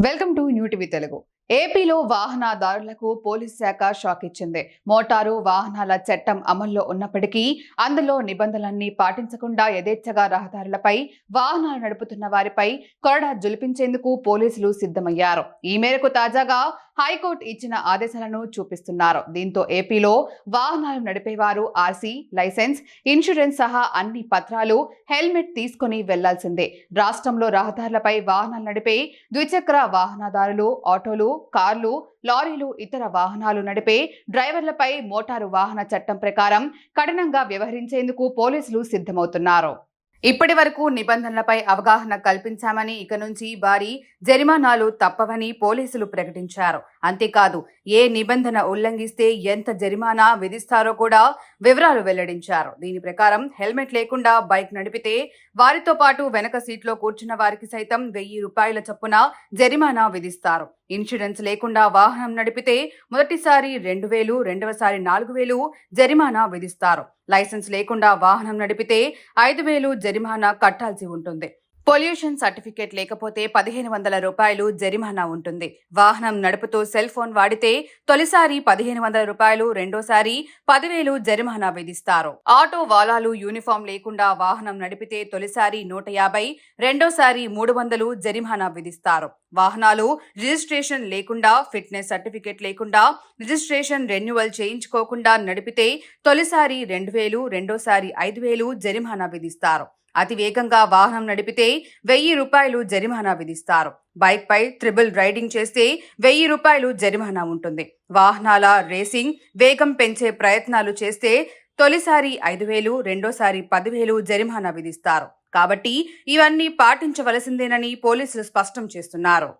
Welcome to new TV Telugu. ఏపీలో వాహనదారులకు police శాఖ షాక్ ఇచ్చింది. మోటారు వాహనాల చట్టం అమల్లో ఉన్నప్పటికీ అందులో నిబంధనలన్నీ పాటించకుండా యథేచ్ఛగా రహదారులపై వాహనాలు నడుపుతున్న వారిపై కొరడా జులిపించేందుకు పోలీసులు సిద్ధమయ్యారు. ఈ మేరకు తాజాగా హైకోర్టు ఇచ్చిన ఆదేశాలను చూపిస్తున్నారు. దీంతో ఏపీలో వాహనాలు నడిపేవారు ఆర్సీ, లైసెన్స్, ఇన్సూరెన్స్ సహా అన్ని పత్రాలు, హెల్మెట్ తీసుకుని వెళ్లాల్సిందే. రాష్ట్రంలో రహదారులపై వాహనాలు నడిపే ద్విచక్ర వాహనదారులు, ఆటోలు, కార్లు, లారీలు, ఇతర వాహనాలు నడిపే డ్రైవర్లపై మోటారు వాహన చట్టం ప్రకారం కఠినంగా వ్యవహరించేందుకు పోలీసులు సిద్ధమవుతున్నారు. ఇప్పటి వరకు నిబంధనలపై అవగాహన కల్పించామని, ఇక నుంచి భారీ జరిమానాలు తప్పవని పోలీసులు ప్రకటించారు. అంతేకాదు, ఏ నిబంధన ఉల్లంఘిస్తే ఎంత జరిమానా విధిస్తారో కూడా వివరాలు వెల్లడించారు. దీని ప్రకారం హెల్మెట్ లేకుండా బైక్ నడిపితే వారితో పాటు వెనక సీట్లో కూర్చున్న వారికి సైతం 1000 రూపాయల చొప్పున జరిమానా విధిస్తారు. ఇన్సూరెన్స్ లేకుండా వాహనం నడిపితే మొదటిసారి 2000, రెండవసారి 4000 జరిమానా విధిస్తారు. లైసెన్స్ లేకుండా వాహనం నడిపితే 5000 జరిమానా కట్టాల్సి ఉంటుంది. పొల్యూషన్ సర్టిఫికేట్ లేకపోతే 1500 రూపాయలు జరిమానా ఉంటుంది. వాహనం నడుపుతూ సెల్ ఫోన్ వాడితే తొలిసారి 1500 రూపాయలు, రెండోసారి 10,000 జరిమానా విధిస్తారు. ఆటో వాలాలు యూనిఫామ్ లేకుండా వాహనం నడిపితే తొలిసారి 150, రెండోసారి 300 జరిమానా విధిస్తారు. వాహనాలు రిజిస్ట్రేషన్ లేకుండా, ఫిట్నెస్ సర్టిఫికేట్ లేకుండా, రిజిస్ట్రేషన్ రెన్యువల్ చేయించుకోకుండా నడిపితే తొలిసారి 2000, రెండోసారి 5000 జరిమానా విధిస్తారు. అతి వేగంగా వాహనం నడిపితే 1000 రూపాయలు జరిమానా విధిస్తారు. బైక్ పై ట్రిపుల్ రైడింగ్ చేస్తే 1000 రూపాయలు జరిమానా ఉంటుంది. వాహనాల రేసింగ్ వేగం పెంచే ప్రయత్నాలు చేస్తే తొలిసారి 5000, రెండోసారి 10,000 జరిమానా విధిస్తారు. కాబట్టి ఇవన్నీ పాటించవలసిందేనని పోలీసులు స్పష్టం చేస్తున్నారు.